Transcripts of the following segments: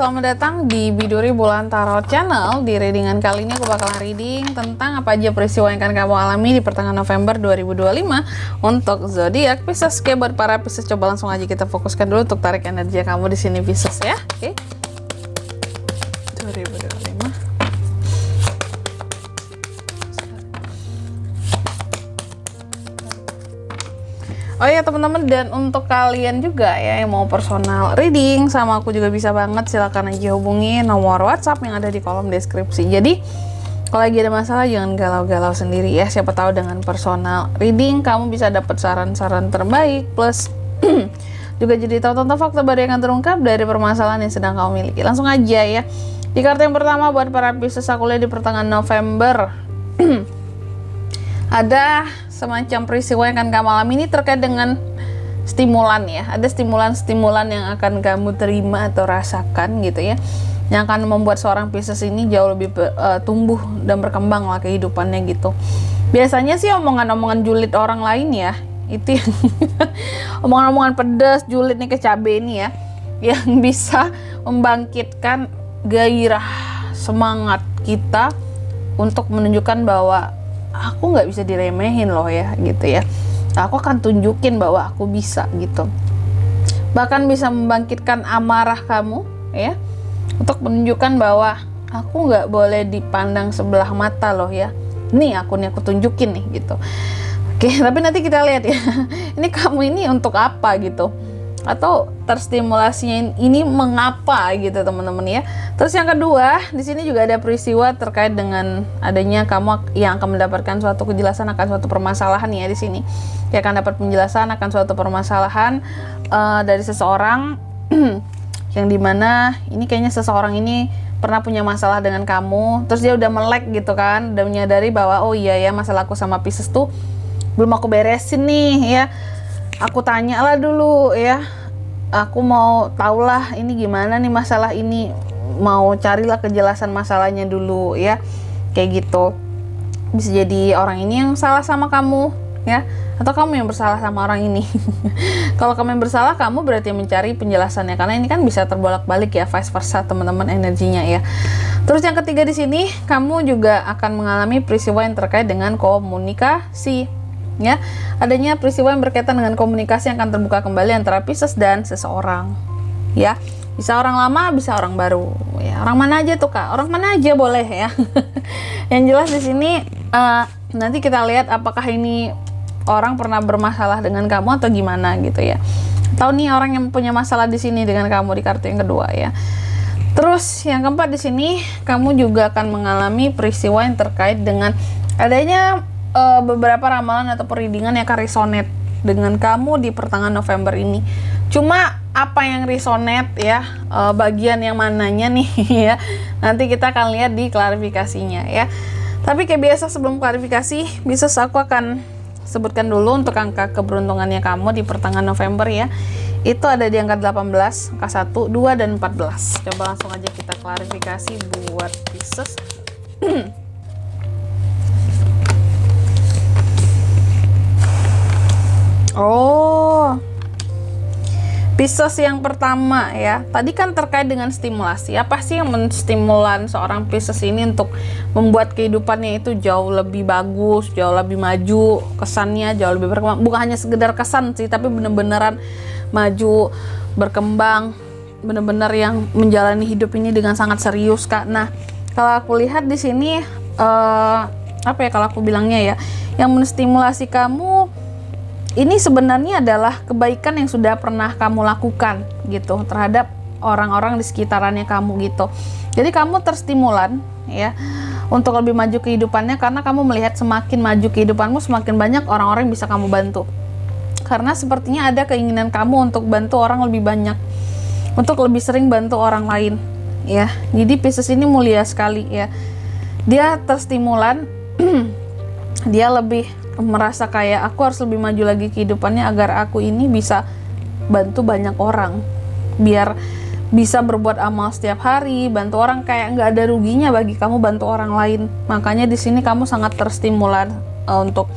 selamat datang di Biduri Bulan Tarot Channel. Di readingan kali ini aku bakalan reading tentang apa aja peristiwa yang akan kamu alami di pertengahan November 2025 untuk zodiak Pisces. Oke, buat para Pisces, coba langsung aja kita fokuskan dulu untuk tarik energi kamu di sini Pisces ya. Oke. 2025. Oh ya teman-teman, dan untuk kalian juga ya yang mau personal reading sama aku juga bisa banget, silahkan aja hubungi nomor WhatsApp yang ada di kolom deskripsi. Jadi kalau lagi ada masalah jangan galau-galau sendiri ya, siapa tahu dengan personal reading kamu bisa dapat saran-saran terbaik, plus juga jadi tahu tentang fakta baru yang akan terungkap dari permasalahan yang sedang kamu miliki. Langsung aja ya, di kartu yang pertama buat para Pisces, aku lihat di pertengahan November ada semacam peristiwa yang akan kamu alami ini terkait dengan stimulan ya. Ada stimulan-stimulan yang akan kamu terima atau rasakan gitu ya, yang akan membuat seorang Pisces ini jauh lebih tumbuh dan berkembang lah kehidupannya gitu. Biasanya sih omongan-omongan julid orang lain ya, itu yang omongan-omongan pedas, julid nih, ke cabe ini ya, yang bisa membangkitkan gairah semangat kita untuk menunjukkan bahwa aku nggak bisa diremehin loh ya gitu ya, aku akan tunjukin bahwa aku bisa gitu. Bahkan bisa membangkitkan amarah kamu ya, untuk menunjukkan bahwa aku nggak boleh dipandang sebelah mata loh ya, nih aku tunjukin nih gitu. Oke, tapi nanti kita lihat ya ini kamu ini untuk apa gitu, atau terstimulasinya ini mengapa gitu teman-teman ya. Terus yang kedua, di sini juga ada peristiwa terkait dengan adanya kamu yang akan mendapatkan suatu kejelasan akan suatu permasalahan ya. Di sini ya akan dapat penjelasan akan suatu permasalahan dari seseorang yang dimana ini kayaknya seseorang ini pernah punya masalah dengan kamu, terus dia udah melek gitu kan, udah menyadari bahwa oh iya ya, masalahku sama Pisces tuh belum aku beresin nih ya, aku tanya lah dulu ya, aku mau tahu lah ini gimana nih masalah ini, mau carilah kejelasan masalahnya dulu ya, kayak gitu. Bisa jadi orang ini yang salah sama kamu ya, atau kamu yang bersalah sama orang ini. Kalau kamu yang bersalah, kamu berarti mencari penjelasannya, karena ini kan bisa terbolak-balik ya, vice versa teman-teman energinya ya. Terus yang ketiga di sini, kamu juga akan mengalami peristiwa yang terkait dengan komunikasi ya. Adanya peristiwa yang berkaitan dengan komunikasi yang akan terbuka kembali antara Pisces dan seseorang ya. Bisa orang lama, bisa orang baru ya. Orang mana aja tuh Kak? Orang mana aja boleh ya. Yang jelas di sini nanti kita lihat apakah ini orang pernah bermasalah dengan kamu atau gimana gitu ya. Tahu nih orang yang punya masalah di sini dengan kamu di kartu yang kedua ya. Terus yang keempat di sini, kamu juga akan mengalami peristiwa yang terkait dengan adanya beberapa ramalan atau readingan yang akan resonate dengan kamu di pertengahan November ini. Cuma apa yang resonate ya, bagian yang mananya nih ya, nanti kita akan lihat di klarifikasinya ya. Tapi kayak biasa sebelum klarifikasi, bisa aku akan sebutkan dulu untuk angka keberuntungannya kamu di pertengahan November ya. Itu ada di angka 18, angka 1, 2, dan 14. Coba langsung aja kita klarifikasi buat Pisces. Oh, Pisces yang pertama ya, tadi kan terkait dengan stimulasi. Apa sih yang menstimulan seorang Pisces ini untuk membuat kehidupannya itu jauh lebih bagus, jauh lebih maju, kesannya jauh lebih berkembang. Bukan hanya sekedar kesan sih, tapi bener-beneran maju, berkembang, bener-bener yang menjalani hidup ini dengan sangat serius Kak. Nah, kalau aku lihat di sini apa ya kalau aku bilangnya ya, yang menstimulasi kamu ini sebenarnya adalah kebaikan yang sudah pernah kamu lakukan gitu terhadap orang-orang di sekitarannya kamu gitu. Jadi kamu terstimulan ya untuk lebih maju kehidupannya, karena kamu melihat semakin maju kehidupanmu, semakin banyak orang-orang yang bisa kamu bantu. Karena sepertinya ada keinginan kamu untuk bantu orang lebih banyak, untuk lebih sering bantu orang lain ya. Jadi Pisces ini mulia sekali ya. Dia terstimulan dia lebih merasa kayak aku harus lebih maju lagi kehidupannya agar aku ini bisa bantu banyak orang, biar bisa berbuat amal setiap hari, bantu orang, kayak nggak ada ruginya bagi kamu bantu orang lain. Makanya di sini kamu sangat terstimulan untuk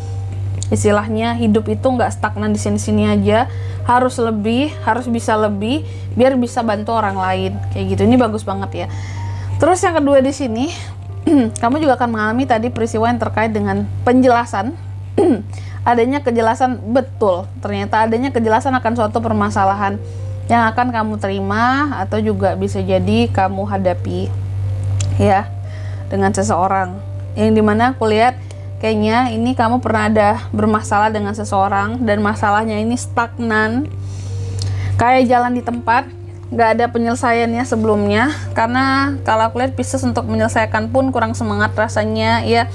istilahnya hidup itu nggak stagnan di sini-sini aja, harus lebih, harus bisa lebih biar bisa bantu orang lain kayak gitu. Ini bagus banget ya. Terus yang kedua di sini kamu juga akan mengalami tadi peristiwa yang terkait dengan penjelasan adanya kejelasan, betul, ternyata adanya kejelasan akan suatu permasalahan yang akan kamu terima atau juga bisa jadi kamu hadapi ya dengan seseorang, yang dimana aku lihat kayaknya ini kamu pernah ada bermasalah dengan seseorang dan masalahnya ini stagnan, kayak jalan di tempat, nggak ada penyelesaiannya sebelumnya. Karena kalau aku lihat Pisces untuk menyelesaikan pun kurang semangat rasanya ya,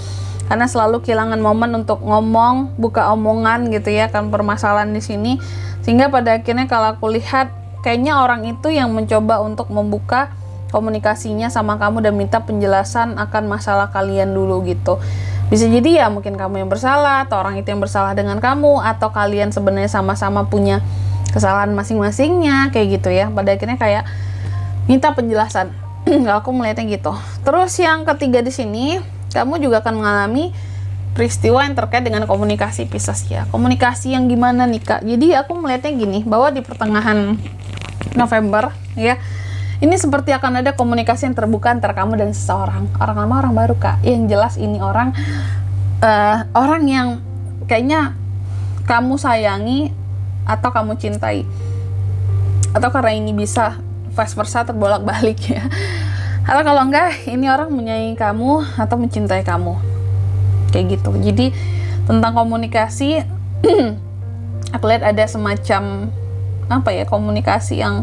karena selalu kehilangan momen untuk ngomong, buka omongan gitu ya kan permasalahan di sini. Sehingga pada akhirnya kalau aku lihat kayaknya orang itu yang mencoba untuk membuka komunikasinya sama kamu dan minta penjelasan akan masalah kalian dulu gitu. Bisa jadi ya mungkin kamu yang bersalah atau orang itu yang bersalah dengan kamu, atau kalian sebenarnya sama-sama punya kesalahan masing-masingnya kayak gitu ya. Pada akhirnya kayak minta penjelasan. Kalau aku melihatnya gitu. Terus yang ketiga di sini, kamu juga akan mengalami peristiwa yang terkait dengan komunikasi Pisces ya. Komunikasi yang gimana nih Kak? Jadi aku melihatnya gini, bahwa di pertengahan November ya, ini seperti akan ada komunikasi yang terbuka antara kamu dan seseorang. Orang lama, orang baru Kak. Yang jelas ini orang yang kayaknya kamu sayangi atau kamu cintai. Atau karena ini bisa vice versa, terbolak-balik ya. Atau kalau enggak, ini orang menyayangi kamu atau mencintai kamu. Kayak gitu. Jadi tentang komunikasi aku lihat ada semacam komunikasi yang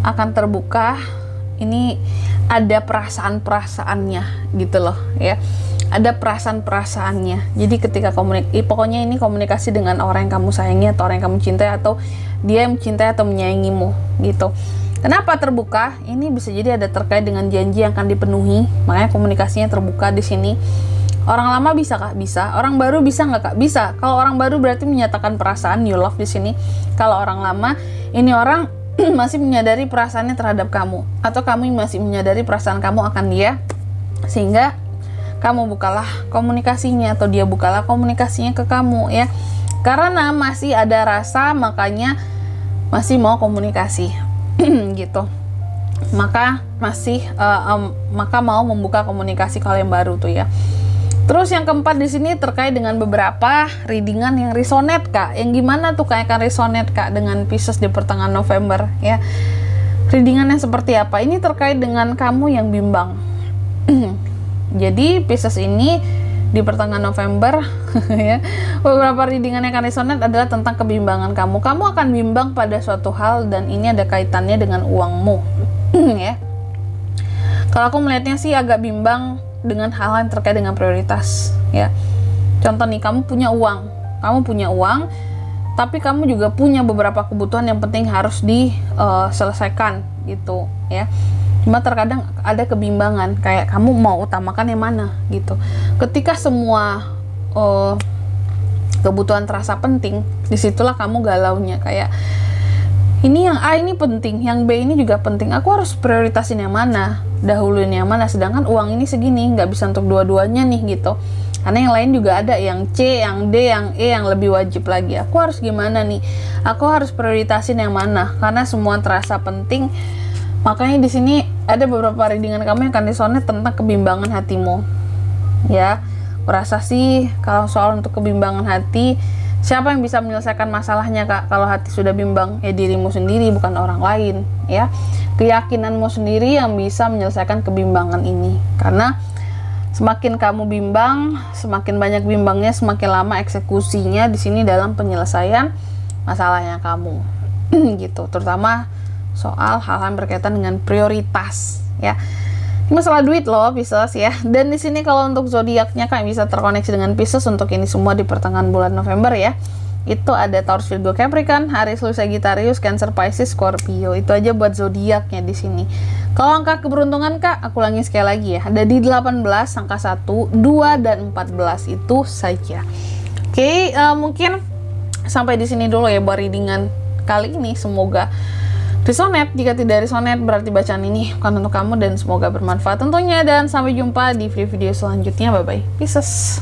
akan terbuka. Ini ada perasaan-perasaannya gitu loh ya. Ada perasaan-perasaannya. Jadi ketika pokoknya ini komunikasi dengan orang yang kamu sayangi atau orang yang kamu cintai, atau dia yang mencintai atau menyayangimu gitu. Kenapa terbuka? Ini bisa jadi ada terkait dengan janji yang akan dipenuhi. Makanya komunikasinya terbuka di sini. Orang lama bisa Kak? Bisa. Orang baru bisa nggak Kak? Bisa. Kalau orang baru berarti menyatakan perasaan, new love di sini. Kalau orang lama, ini orang masih menyadari perasaannya terhadap kamu, atau kamu masih menyadari perasaan kamu akan dia, sehingga kamu bukalah komunikasinya atau dia bukalah komunikasinya ke kamu ya. Karena masih ada rasa, makanya masih mau komunikasi gitu. Maka mau membuka komunikasi kalau yang baru tuh ya. Terus yang keempat di sini terkait dengan beberapa readingan yang resonate Kak. Yang gimana tuh kayak kan resonate Kak dengan Pisces di pertengahan November ya. Readingannya seperti apa? Ini terkait dengan kamu yang bimbang. Jadi Pisces ini di pertengahan November ya, beberapa readingan yang akan resonate adalah tentang kebimbangan kamu. Kamu akan bimbang pada suatu hal dan ini ada kaitannya dengan uangmu ya. Kalau aku melihatnya sih agak bimbang dengan hal-hal yang terkait dengan prioritas ya. Contoh nih, kamu punya uang, tapi kamu juga punya beberapa kebutuhan yang penting harus diselesaikan gitu ya. Cuma terkadang ada kebimbangan, kayak kamu mau utamakan yang mana gitu. Ketika semua kebutuhan terasa penting, disitulah kamu galaunya, kayak ini yang A ini penting, yang B ini juga penting, aku harus prioritasin yang mana, dahuluin yang mana, sedangkan uang ini segini, nggak bisa untuk dua-duanya nih gitu. Karena yang lain juga ada, yang C, yang D, yang E yang lebih wajib lagi. Aku harus gimana nih? Aku harus prioritasin yang mana? Karena semua terasa penting. Makanya di sini ada beberapa readingan kamu yang akan resonate tentang kebimbangan hatimu. Ya, merasa sih kalau soal untuk kebimbangan hati, siapa yang bisa menyelesaikan masalahnya Kak? Kalau hati sudah bimbang, ya dirimu sendiri, bukan orang lain ya. Keyakinanmu sendiri yang bisa menyelesaikan kebimbangan ini. Karena semakin kamu bimbang, semakin banyak bimbangnya, semakin lama eksekusinya di sini dalam penyelesaian masalahnya kamu. Gitu, terutama soal hal-hal yang berkaitan dengan prioritas ya. Ini masalah duit loh Pisces ya. Dan di sini kalau untuk zodiaknya Kak bisa terkoneksi dengan Pisces untuk ini semua di pertengahan bulan November ya. Itu ada Taurus, Virgo, Capricorn, Aries, Leo, Sagittarius, Cancer, Pisces, Scorpio. Itu aja buat zodiaknya di sini. Kalau angka keberuntungan Kak, aku ulangi sekali lagi ya. Ada di 18, angka 1, 2 dan 14 itu saja. Oke, mungkin sampai di sini dulu ya buat readingan kali ini. Semoga resonate. Jika tidak resonate berarti bacaan ini bukan untuk kamu dan semoga bermanfaat tentunya, dan sampai jumpa di video selanjutnya. Bye bye Pisces.